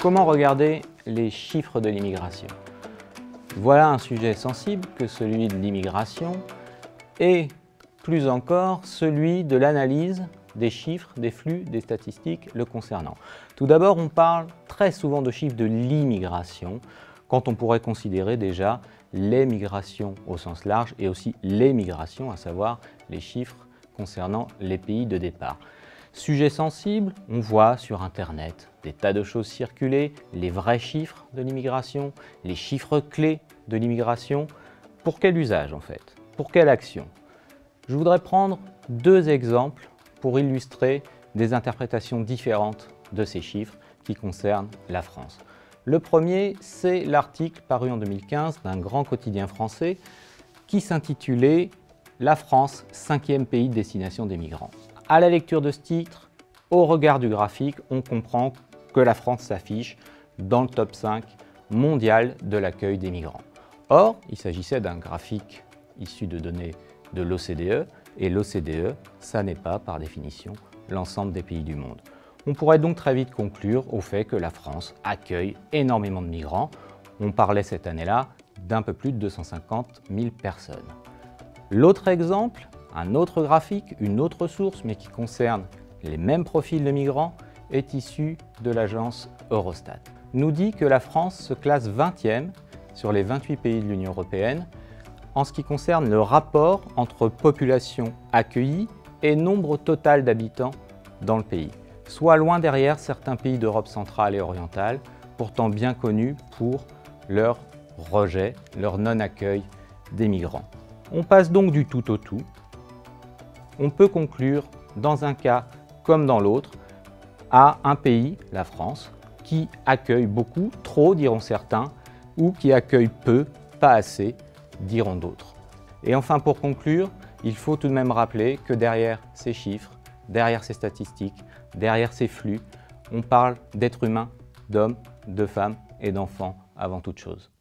Comment regarder les chiffres de l'immigration? Voilà un sujet sensible que celui de l'immigration et plus encore celui de l'analyse des chiffres, des flux, des statistiques le concernant. Tout d'abord, on parle très souvent de chiffres de l'immigration quand on pourrait considérer déjà les migrations au sens large et aussi les migrations, à savoir les chiffres concernant les pays de départ. Sujet sensible, on voit sur Internet des tas de choses circuler, les vrais chiffres de l'immigration, les chiffres clés de l'immigration. Pour quel usage en fait? Pour quelle action? Je voudrais prendre deux exemples pour illustrer des interprétations différentes de ces chiffres qui concernent la France. Le premier, c'est l'article paru en 2015 d'un grand quotidien français qui s'intitulait « La France, 5e pays de destination des migrants ». À la lecture de ce titre, au regard du graphique, on comprend que la France s'affiche dans le top 5 mondial de l'accueil des migrants. Or, il s'agissait d'un graphique issu de données de l'OCDE, et l'OCDE, ça n'est pas, par définition, l'ensemble des pays du monde. On pourrait donc très vite conclure au fait que la France accueille énormément de migrants. On parlait cette année-là d'un peu plus de 250 000 personnes. L'autre exemple, un autre graphique, une autre source, mais qui concerne les mêmes profils de migrants, est issu de l'agence Eurostat. Nous dit que la France se classe 20e sur les 28 pays de l'Union européenne en ce qui concerne le rapport entre population accueillie et nombre total d'habitants dans le pays, soit loin derrière certains pays d'Europe centrale et orientale, pourtant bien connus pour leur rejet, leur non-accueil des migrants. On passe donc du tout au tout. On peut conclure, dans un cas comme dans l'autre, à un pays, la France, qui accueille beaucoup, trop diront certains, ou qui accueille peu, pas assez, diront d'autres. Et enfin, pour conclure, il faut tout de même rappeler que derrière ces chiffres, derrière ces statistiques, derrière ces flux, on parle d'êtres humains, d'hommes, de femmes et d'enfants avant toute chose.